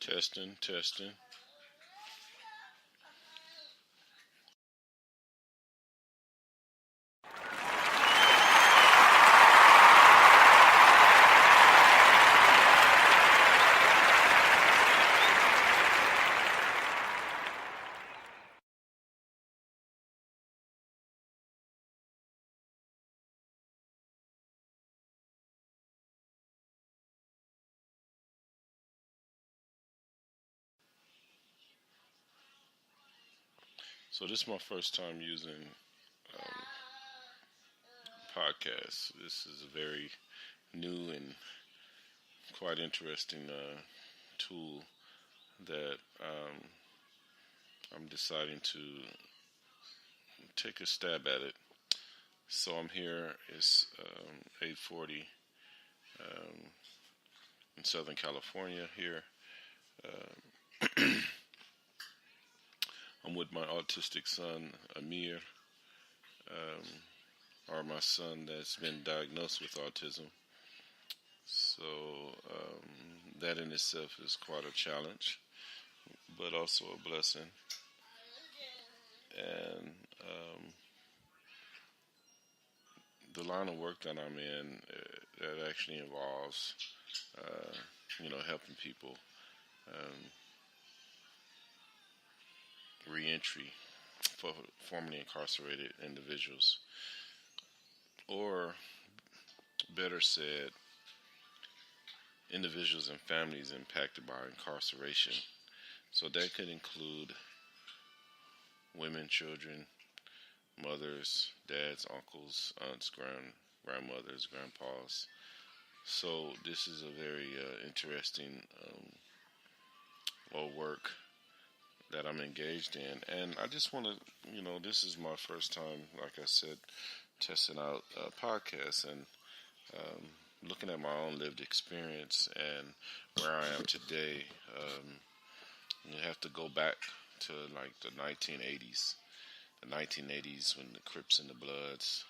Testing, testing. So this is my first time using podcasts. This is a very new and quite interesting tool that I'm deciding to take a stab at it. So I'm here. It's 8:40 in Southern California. Here, I'm with my autistic son Amir, or my son that's been diagnosed with autism. So that in itself is quite a challenge, but also a blessing. And the line of work that I'm in, that actually involves, helping people reentry for formerly incarcerated individuals, or better said, individuals and families impacted by incarceration. So that could include women, children, mothers, dads, uncles, aunts, grandmothers, grandpas. So this is a very interesting work that I'm engaged in, and I just want to, this is my first time, like I said, testing out podcasts and looking at my own lived experience and where I am today. You have to go back to like the 1980s. The 1980s when the Crips and the Bloods,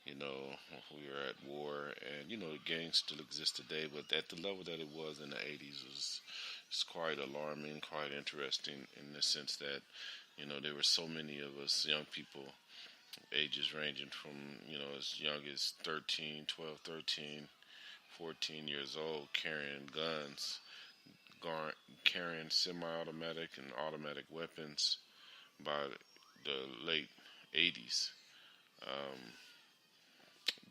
we were at war, and the gangs still exist today, but at the level that it was in the 80s was it's quite alarming, quite interesting in the sense that, there were so many of us young people, ages ranging from, as young as 13, 12, 13, 14 years old, carrying guns, carrying semi-automatic and automatic weapons by the late 80s,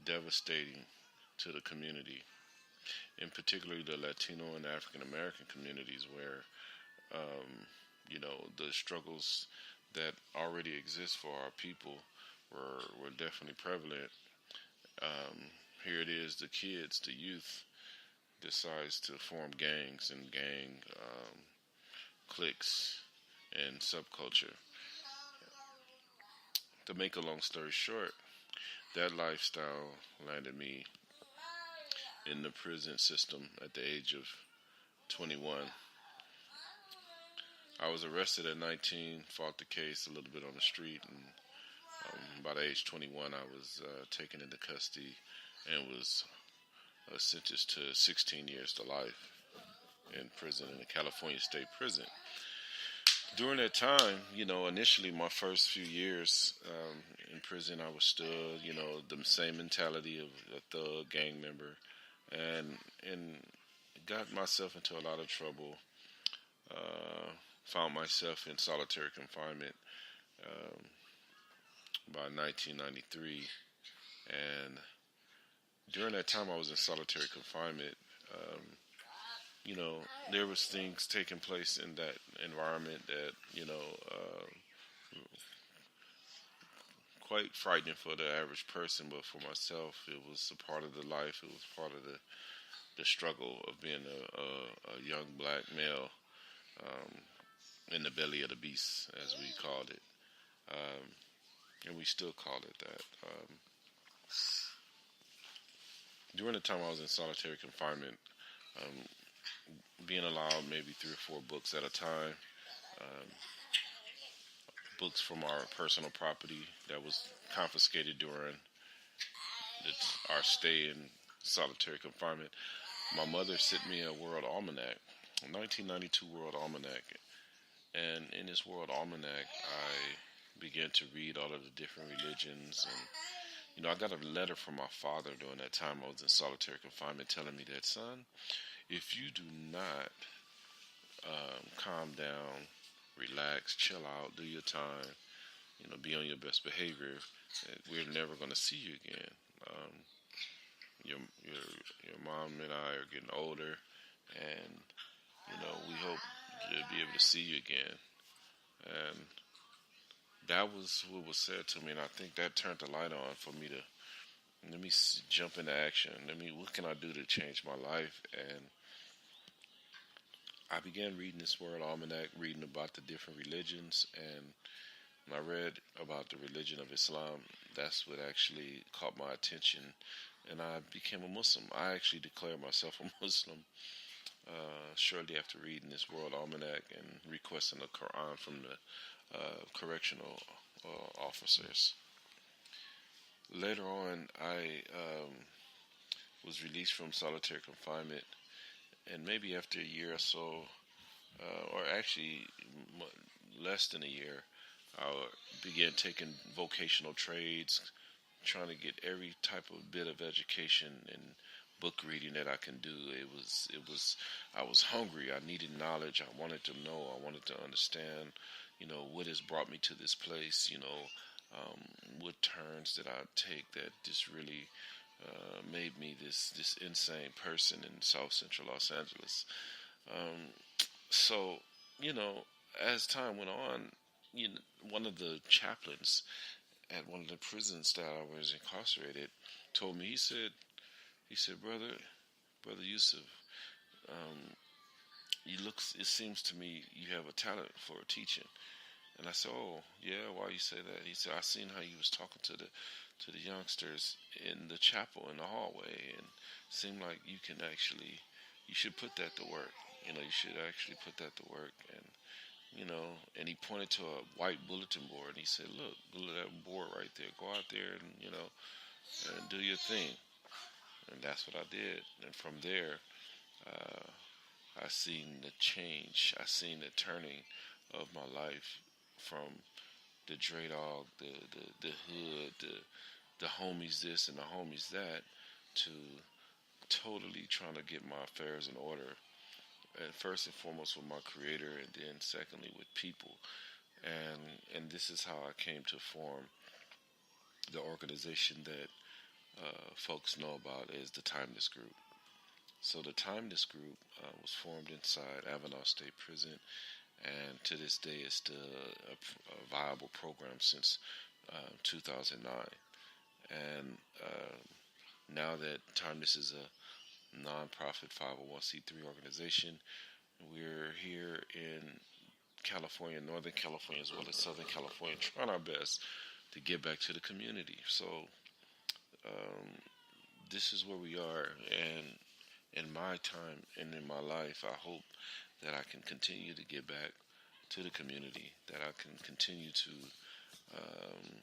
devastating to the community, in particular the Latino and African American communities, where the struggles that already exist for our people were definitely prevalent. Here it is, the kids, the youth, decides to form gangs and gang cliques and subculture. To make a long story short, that lifestyle landed me in the prison system at the age of 21. I was arrested at 19, fought the case a little bit on the street, and by the age 21, I was taken into custody and was sentenced to 16 years to life in prison, in a California state prison. During that time, initially my first few years in prison, I was still, the same mentality of a thug gang member, and got myself into a lot of trouble. Found myself in solitary confinement by 1993, and during that time I was in solitary confinement. There was things taking place in that environment that, quite frightening for the average person, but for myself, it was a part of the life. It was part of the struggle of being a young black male in the belly of the beast, as we called it. And we still call it that. During the time I was in solitary confinement, being allowed maybe 3 or 4 books at a time, books from our personal property that was confiscated during our stay in solitary confinement. My mother sent me a World Almanac, 1992 World Almanac. And in this World Almanac, I began to read all of the different religions. And, I got a letter from my father during that time I was in solitary confinement telling me that, son, if you do not calm down, relax, chill out, do your time, be on your best behavior, we're never going to see you again. Um, your, your, your mom and I are getting older, and, we hope to be able to see you again. And that was what was said to me, and I think that turned the light on for me to let me jump into action. What can I do to change my life? And I began reading this World Almanac, reading about the different religions, and when I read about the religion of Islam, that's what actually caught my attention, and I became a Muslim. I actually declared myself a Muslim shortly after reading this World Almanac and requesting the Quran from the correctional officers. Later on, I was released from solitary confinement, and maybe after a year or so, or actually less than a year, I began taking vocational trades, trying to get every type of bit of education and book reading that I can do. I was hungry. I needed knowledge. I wanted to know. I wanted to understand, what has brought me to this place, what turns did I take that just really made me this insane person in South Central Los Angeles. Um, so, you know, as time went on, one of the chaplains at one of the prisons that I was incarcerated told me, he said, brother Yusuf, um, it seems to me you have a talent for teaching. And I said, oh, yeah, why you say that? He said, I seen how you was talking to the youngsters in the chapel in the hallway, and it seemed like you should put that to work. You should actually put that to work. And he pointed to a white bulletin board, and he said, look at that board right there. Go out there and do your thing. And that's what I did. And from there, uh, I seen the change. I seen the turning of my life from the Dre Dog, the hood, the homies this and the homies that, to totally trying to get my affairs in order. And first and foremost with my creator, and then secondly with people. And this is how I came to form the organization that folks know about as the Timeless Group. So the Timeless Group was formed inside Avenal State Prison, and to this day is still a viable program since 2009. And now that Timeless is a nonprofit 501c3 organization, we're here in California, Northern California, as well as Southern California, trying our best to get back to the community. So um, this is where we are, and in my time and in my life, I hope that I can continue to get back to the community, that I can continue to um,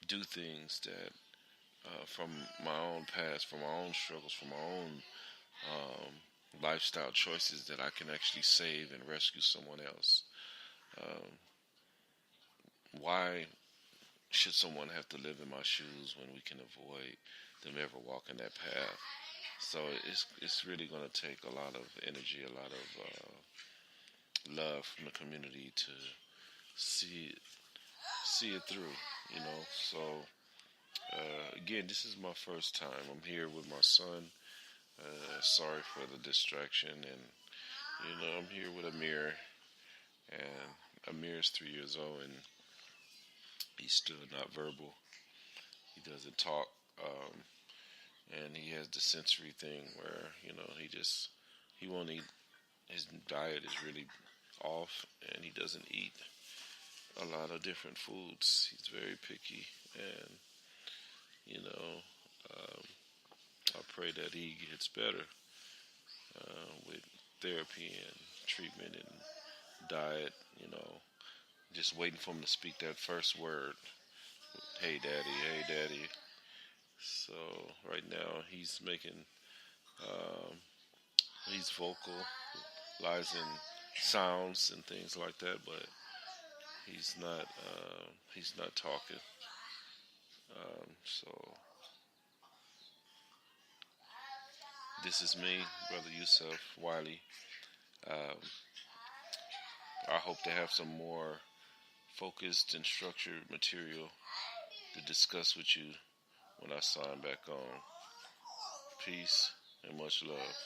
do things that from my own past, from my own struggles, from my own lifestyle choices, that I can actually save and rescue someone else. Um, why should someone have to live in my shoes when we can avoid them ever walking that path? So it's really going to take a lot of energy, a lot of love from the community to see it through. So again, this is my first time. I'm here with my son. Sorry for the distraction, and I'm here with Amir, and Amir is 3 years old, and he's still not verbal. He doesn't talk, and he has the sensory thing where he won't eat. His diet is really off, and he doesn't eat a lot of different foods. He's very picky, and you know, um, I pray that he gets better with therapy and treatment and diet. Just waiting for him to speak that first word. Hey, daddy. Hey, daddy. So right now he's making, he's vocal, lies in sounds and things like that, but he's not talking. So this is me, Brother Yusuf Wiley. Um, I hope to have some more focused and structured material to discuss with you when I sign back on. Peace and much love.